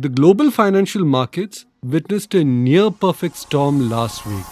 The global financial markets witnessed a near perfect storm last week.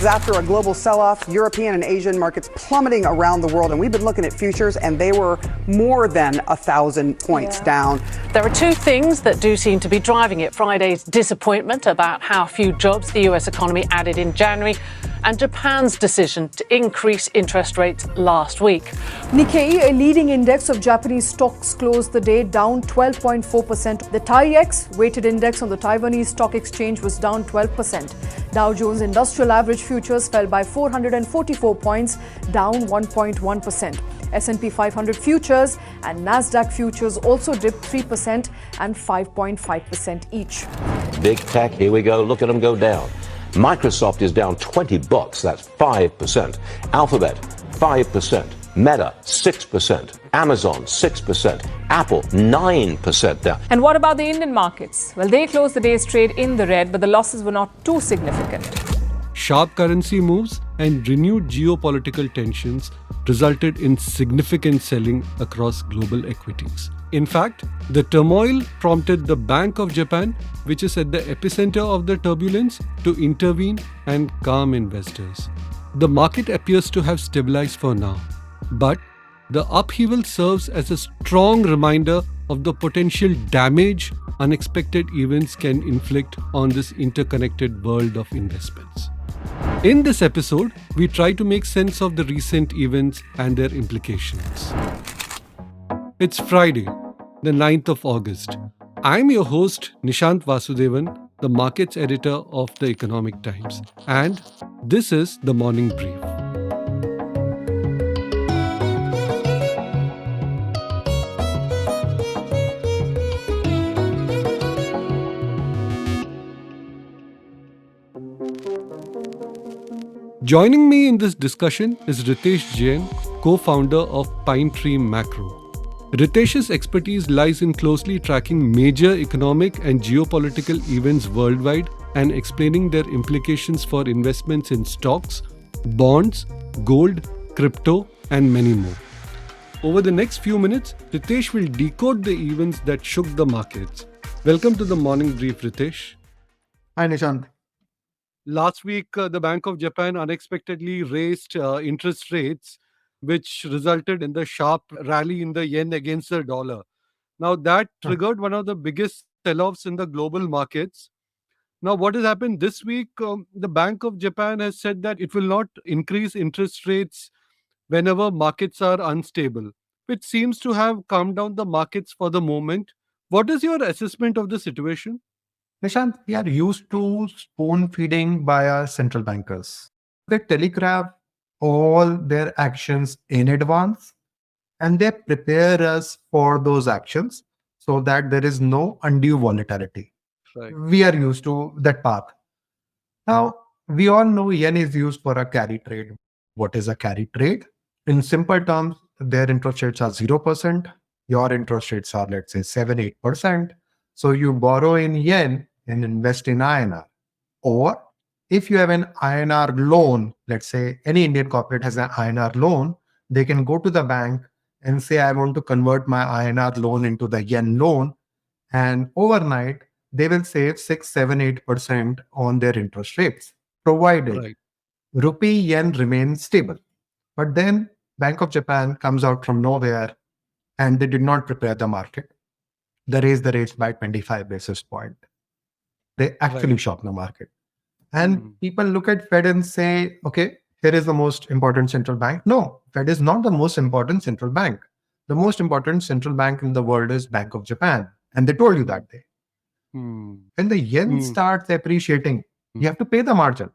After a global sell-off, European and Asian markets plummeting around the world. And we've been looking at futures, and they were more than 1,000 points down. There are two things that do seem to be driving it. Friday's disappointment about how few jobs the US economy added in January, and Japan's decision to increase interest rates last week. Nikkei, a leading index of Japanese stocks, closed the day down 12.4%. The TAIEX, weighted index on the Taiwanese Stock Exchange, was down 12%. Dow Jones Industrial Average futures fell by 444 points, down 1.1%. S&P 500 futures and Nasdaq futures also dipped 3% and 5.5% each. Big tech, here we go. Look at them go down. Microsoft is down 20 bucks, that's 5%. Alphabet, 5%. Meta, 6%. Amazon, 6%. Apple, 9% down. And what about the Indian markets? Well, they closed the day's trade in the red, but the losses were not too significant. Sharp currency moves and renewed geopolitical tensions resulted in significant selling across global equities. In fact, the turmoil prompted the Bank of Japan, which is at the epicenter of the turbulence, to intervene and calm investors. The market appears to have stabilized for now, but the upheaval serves as a strong reminder of the potential damage unexpected events can inflict on this interconnected world of investments. In this episode, we try to make sense of the recent events and their implications. It's Friday, the 9th of August. I'm your host, Nishanth Vasudevan, the markets editor of the Economic Times, and this is the Morning Brief. Joining me in this discussion is Ritesh Jain, co-founder of Pinetree Macro. Ritesh's expertise lies in closely tracking major economic and geopolitical events worldwide and explaining their implications for investments in stocks, bonds, gold, crypto, and many more. Over the next few minutes, Ritesh will decode the events that shook the markets. Welcome to the Morning Brief, Ritesh. Hi, Nishanth. Last week, the Bank of Japan unexpectedly raised interest rates, which resulted in the sharp rally in the yen against the dollar. Now, that triggered one of the biggest sell-offs in the global markets. Now, what has happened this week? The Bank of Japan has said that it will not increase interest rates whenever markets are unstable, which seems to have calmed down the markets for the moment. What is your assessment of the situation? Nishanth, we are used to spoon feeding by our central bankers. They telegraph all their actions in advance and they prepare us for those actions so that there is no undue volatility. Right. We are used to that path. Now, we all know yen is used for a carry trade. What is a carry trade? In simple terms, their interest rates are 0%. Your interest rates are, let's say, 7-8%. So you borrow in yen and invest in INR. Or if you have an INR loan, let's say any Indian corporate has an INR loan, they can go to the bank and say, I want to convert my INR loan into the yen loan. And overnight, they will save 6-8% on their interest rates, provided rupee yen remains stable. But then Bank of Japan comes out from nowhere and they did not prepare the market. They raised the rates by 25 basis points. They actually shock the market. And people look at Fed and say, okay, here is the most important central bank. No, Fed is not the most important central bank. The most important central bank in the world is Bank of Japan. And they told you that day. When the yen starts appreciating, you have to pay the margin.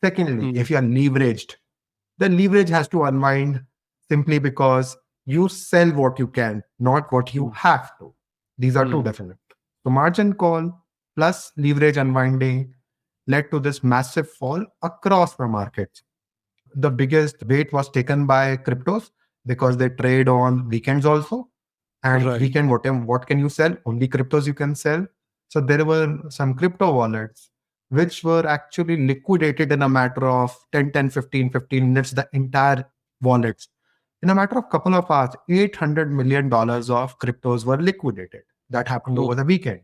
Secondly, if you are leveraged, the leverage has to unwind simply because you sell what you can, not what you have to. These are two different. So margin call plus leverage unwinding led to this massive fall across the markets. The biggest weight was taken by cryptos because they trade on weekends also. And weekend, what can you sell? Only cryptos you can sell. So there were some crypto wallets which were actually liquidated in a matter of 10, 15 minutes, the entire wallets. In a matter of couple of hours, $800 million of cryptos were liquidated. That happened over the weekend.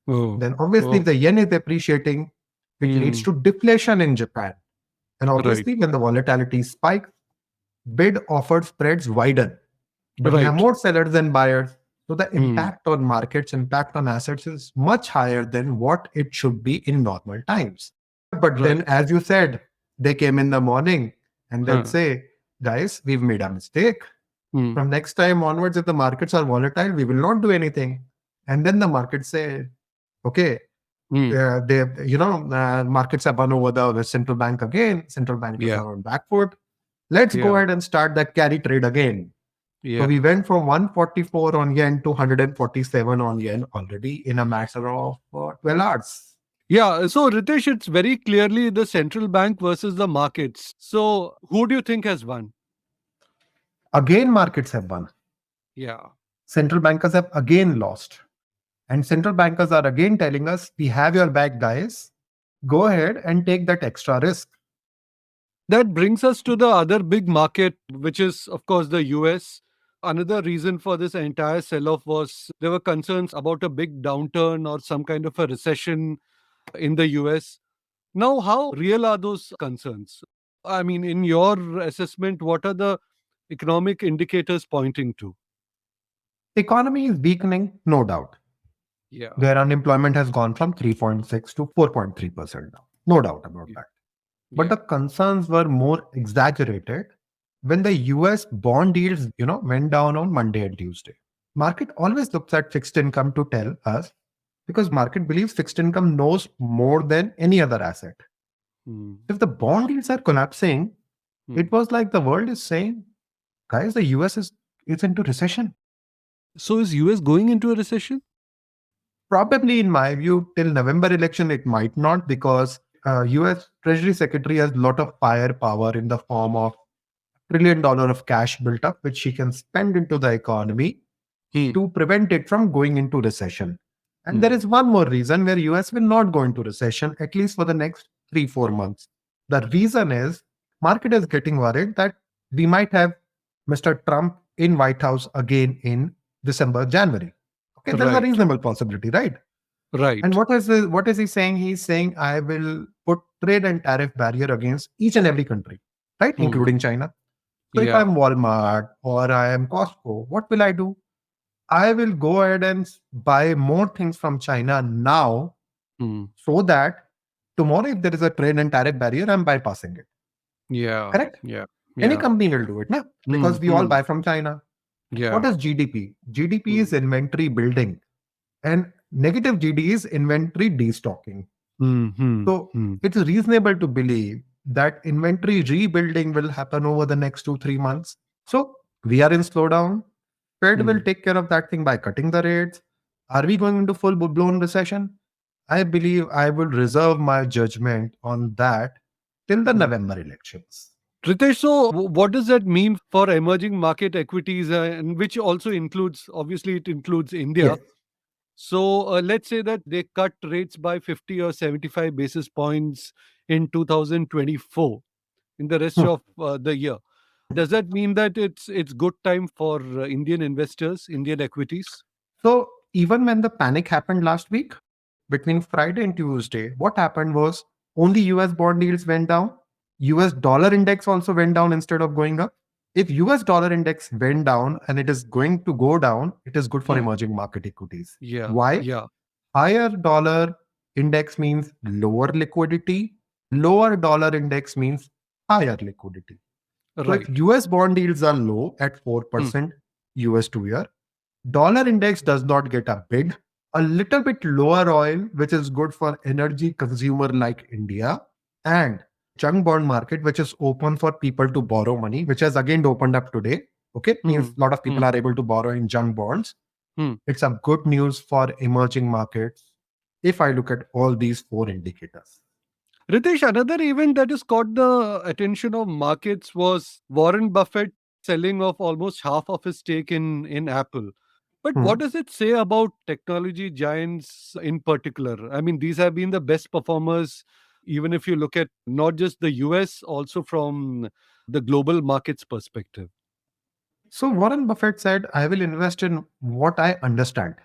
Oh. Then obviously Oh. the yen is appreciating, which leads to deflation in Japan. And obviously when the volatility spikes, bid offer spreads widen, but you have Right. more sellers than buyers. So the Hmm. impact on markets, impact on assets is much higher than what it should be in normal times. But then, Right. as you said, they came in the morning and then Huh. say, guys, we've made a mistake. Hmm. From next time onwards, if the markets are volatile, we will not do anything. And then the markets say, okay, Hmm. markets have won over the central bank again. Central bank is Yeah. now on back foot. Let's go Yeah. ahead and start that carry trade again. So Yeah. we went from 144 on yen to 147 on yen already in a matter of 12 hours. Yeah. So, Ritesh, it's very clearly the central bank versus the markets. So, who do you think has won? Again, markets have won. Yeah. Central bankers have again lost. And central bankers are again telling us, we have your back, guys. Go ahead and take that extra risk. That brings us to the other big market, which is, of course, the US. Another reason for this entire sell off was there were concerns about a big downturn or some kind of a recession in the US. Now, how real are those concerns? I mean, in your assessment, what are the economic indicators pointing to? The economy is weakening, no doubt. Yeah. Their unemployment has gone from 3.6 to 4.3% now. No doubt about that. But the concerns were more exaggerated when the US bond yields, went down on Monday and Tuesday. Market always looks at fixed income to tell us because market believes fixed income knows more than any other asset. Hmm. If the bond yields are collapsing, it was like the world is saying, guys, the US is into recession. So, is US going into a recession? Probably, in my view, till November election, it might not because US Treasury Secretary has a lot of firepower in the form of $1 trillion of cash built up, which she can spend into the economy to prevent it from going into recession. And there is one more reason where US will not go into recession, at least for the next 3-4 months. The reason is market is getting worried that we might have Mr. Trump in White House again in December, January. Okay, there's a Right. reasonable possibility, right? Right. And what is he saying? He's saying, I will put trade and tariff barrier against each and every country, right? Including China. So if Yeah. I'm Walmart or I am Costco, what will I do? I will go ahead and buy more things from China now so that tomorrow, if there is a trade and tariff barrier, I'm bypassing it. Yeah. Correct? Yeah. Any Yeah. company will do it now because we all buy from China. Yeah. What is GDP? GDP is inventory building, and negative GD is inventory destocking. So it's reasonable to believe that inventory rebuilding will happen over the next 2-3 months. So we are in slowdown. Fed will take care of that thing by cutting the rates. Are we going into full blown recession? I believe I will reserve my judgment on that till the November elections. Ritesh, so what does that mean for emerging market equities, and which also includes, obviously, it includes India? Yes. So let's say that they cut rates by 50 or 75 basis points in 2024 in the rest Hmm. of the year. Does that mean that it's good time for Indian investors, Indian equities? So even when the panic happened last week, between Friday and Tuesday, what happened was only US bond yields went down. US dollar index also went down instead of going up. If US dollar index went down and it is going to go down, it is good for emerging market equities. Yeah. Why? Yeah. Higher dollar index means lower liquidity. Lower dollar index means higher liquidity. So if Right. US bond yields are low at 4% US 2 year, dollar index does not get a bid. A little bit lower oil, which is good for energy consumer like India, and junk bond market, which is open for people to borrow money, which has again opened up today. Okay, means a lot of people are able to borrow in junk bonds. It's a good news for emerging markets if I look at all these four indicators. Ritesh, another event that has caught the attention of markets was Warren Buffett selling off almost half of his stake in Apple. But Hmm. what does it say about technology giants in particular? I mean, these have been the best performers, even if you look at not just the US, also from the global markets perspective. So Warren Buffett said, I will invest in what I understand.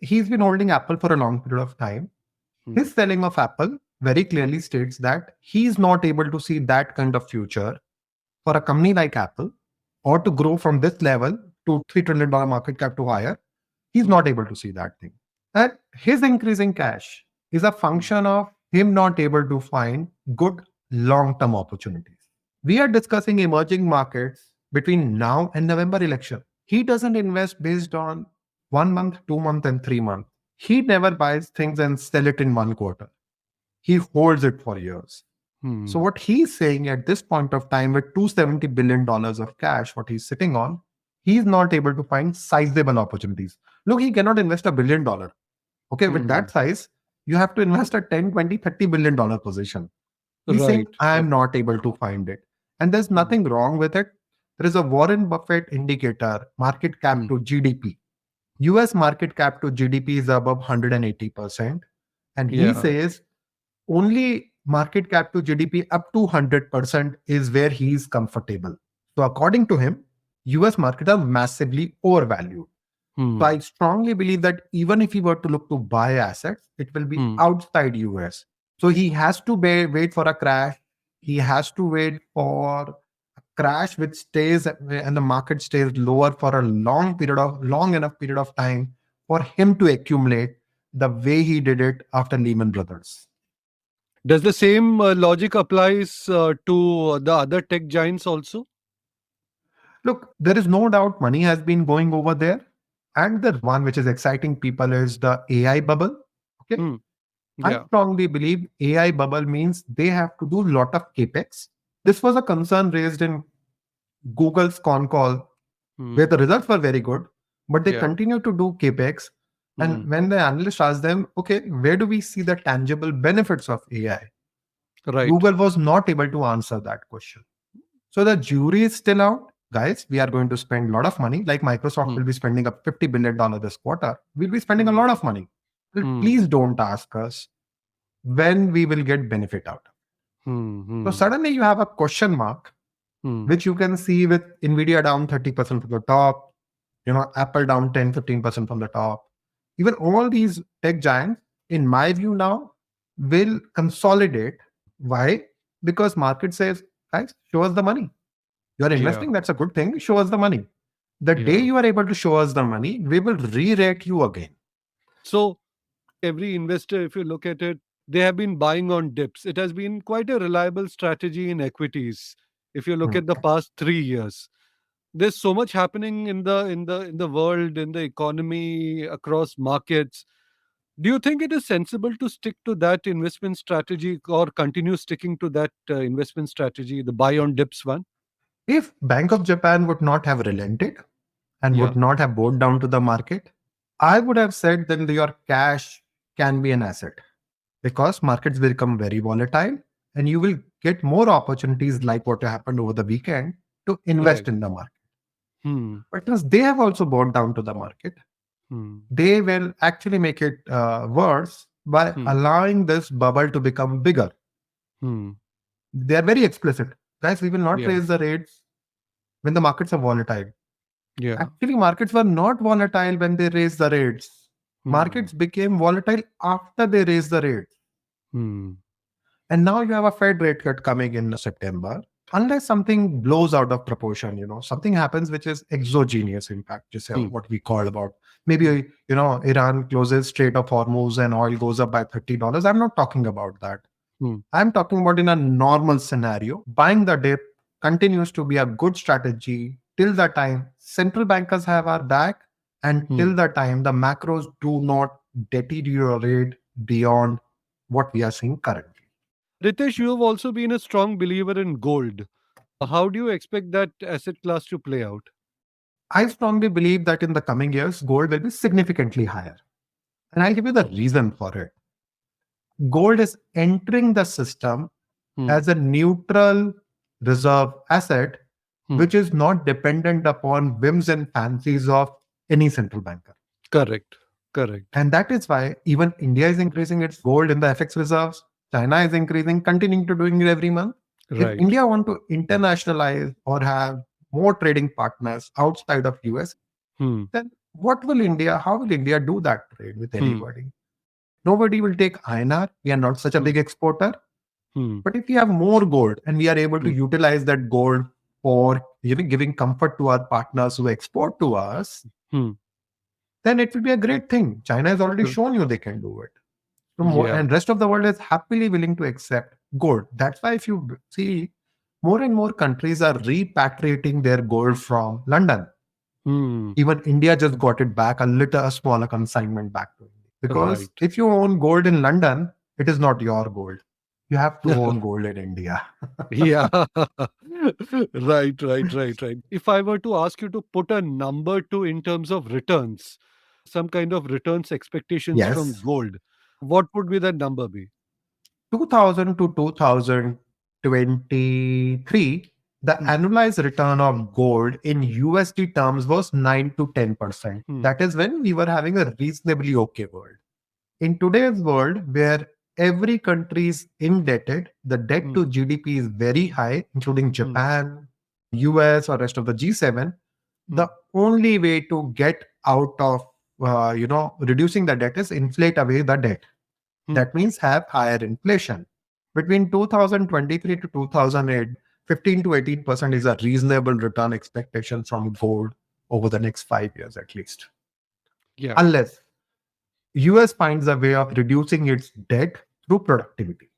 he's been holding Apple for a long period of time. His selling of Apple very clearly states that he's not able to see that kind of future for a company like Apple, or to grow from this level to $3 trillion market cap to higher. He's not able to see that thing. And his increasing cash is a function of him not able to find good long-term opportunities. We are discussing emerging markets between now and November election. He doesn't invest based on 1 month, 2 months, and 3 months. He never buys things and sell it in 1 quarter. He holds it for years. So what he's saying at this point of time, with $270 billion of cash, what he's sitting on, he's not able to find sizable opportunities. Look, he cannot invest $1 billion. Okay, with that size, you have to invest a 10, 20, $30 billion position. He's saying, I am not able to find it. And there's nothing wrong with it. There is a Warren Buffett indicator, market cap to GDP. US market cap to GDP is above 180%. And he says only market cap to GDP up to 100% is where he is comfortable. So according to him, US markets are massively overvalued. So I strongly believe that even if he were to look to buy assets, it will be outside US. So he has to wait for a crash. He has to wait for a crash which stays and the market stays lower for a long enough period of time for him to accumulate the way he did it after Lehman Brothers. Does the same logic applies to the other tech giants also? Look, there is no doubt money has been going over there. And the one which is exciting people is the AI bubble. Okay. I strongly believe AI bubble means they have to do a lot of capex. This was a concern raised in Google's con call, where the results were very good, but they continue to do capex. And when the analyst asked them, okay, where do we see the tangible benefits of AI? Google was not able to answer that question. So the jury is still out. Guys, we are going to spend a lot of money. Like Microsoft will be spending up $50 billion this quarter. We'll be spending a lot of money. Please don't ask us when we will get benefit out. So suddenly you have a question mark, which you can see with Nvidia down 30% from the top, Apple down 10, 15% from the top. Even all these tech giants, in my view now, will consolidate. Why? Because market says, guys, show us the money. You are investing, that's a good thing. Show us the money. The day you are able to show us the money, we will re-rate you again. So every investor, if you look at it, they have been buying on dips. It has been quite a reliable strategy in equities. If you look at the past 3 years, there's so much happening in the world, in the economy, across markets. Do you think it is sensible to stick to that investment strategy or continue sticking to that investment strategy, the buy on dips one? If Bank of Japan would not have relented and would not have bowed down to the market, I would have said then your cash can be an asset, because markets will become very volatile and you will get more opportunities like what happened over the weekend to invest in the market. But as they have also bowed down to the market, they will actually make it worse by allowing this bubble to become bigger. They are very explicit. Guys, we will not raise the rates when the markets are volatile. Actually, markets were not volatile when they raised the rates. Markets became volatile after they raised the rates. And now you have a Fed rate cut coming in September. Unless something blows out of proportion, something happens which is exogenous impact, just what we call about. Maybe, Iran closes Strait of Hormuz and oil goes up by $30. I'm not talking about that. I'm talking about in a normal scenario, buying the dip continues to be a good strategy till the time central bankers have our back and till the time the macros do not deteriorate beyond what we are seeing currently. Ritesh, you have also been a strong believer in gold. How do you expect that asset class to play out? I strongly believe that in the coming years, gold will be significantly higher. And I'll give you the reason for it. Gold is entering the system as a neutral reserve asset, which is not dependent upon whims and fancies of any central banker. Correct. And that is why even India is increasing its gold in the FX reserves. China is increasing, continuing to doing it every month. If India want to internationalize or have more trading partners outside of US, then how will India do that trade with anybody? Nobody will take INR. We are not such a big exporter. But if we have more gold and we are able to utilize that gold for giving comfort to our partners who export to us, then it will be a great thing. China has already shown you they can do it. And rest of the world is happily willing to accept gold. That's why if you see, more and more countries are repatriating their gold from London. Even India just got it back, a smaller consignment back to India. Because if you own gold in London, it is not your gold. You have to own gold in India. Yeah. Right. If I were to ask you to put a number to in terms of returns, some kind of returns expectations from gold, what would be that number be? 2000 to 2023, the annualized return of gold in USD terms was 9 to 10%. That is when we were having a reasonably okay world. In today's world, where every country is indebted, the debt to GDP is very high, including Japan, US, or rest of the G7. The only way to get out of reducing the debt is inflate away the debt. That means have higher inflation. Between 2023 to 2008, 15 to 18% is a reasonable return expectation from gold over the next 5 years at least. Yeah. Unless US finds a way of reducing its debt through productivity.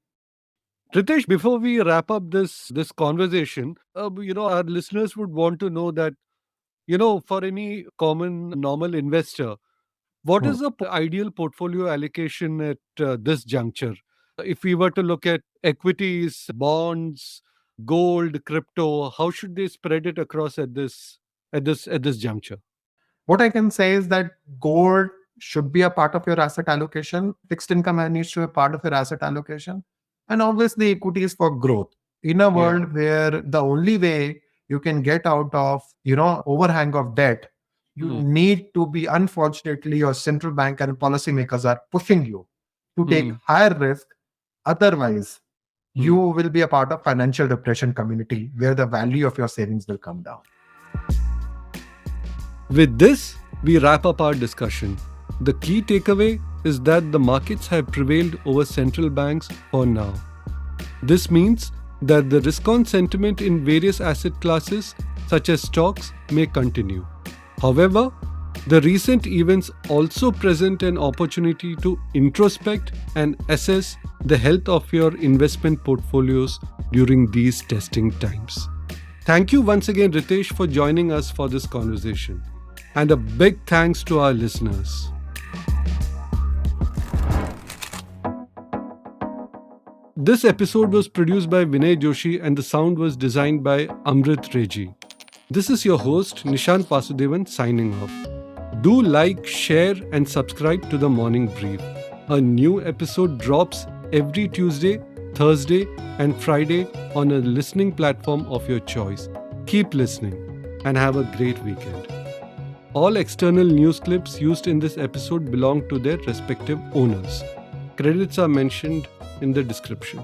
Ritesh, before we wrap up this conversation, our listeners would want to know that, for any common normal investor, what is the ideal portfolio allocation at this juncture? If we were to look at equities, bonds, gold, crypto, how should they spread it across at this juncture? What I can say is that gold should be a part of your asset allocation. Fixed income needs to be a part of your asset allocation. And obviously equities for growth. In a world where the only way you can get out of, overhang of debt, you need to be, unfortunately, your central bank and policymakers are pushing you to take higher risk. Otherwise, you will be a part of financial depression community where the value of your savings will come down. With this, we wrap up our discussion. The key takeaway is that the markets have prevailed over central banks for now. This means that the risk-on sentiment in various asset classes, such as stocks, may continue. However, the recent events also present an opportunity to introspect and assess the health of your investment portfolios during these testing times. Thank you once again, Ritesh, for joining us for this conversation. And a big thanks to our listeners. This episode was produced by Vinay Joshi and the sound was designed by Amrit Reji. This is your host, Nishanth Vasudevan, signing off. Do like, share, and subscribe to The Morning Brief. A new episode drops every Tuesday, Thursday, and Friday on a listening platform of your choice. Keep listening and have a great weekend. All external news clips used in this episode belong to their respective owners. Credits are mentioned in the description.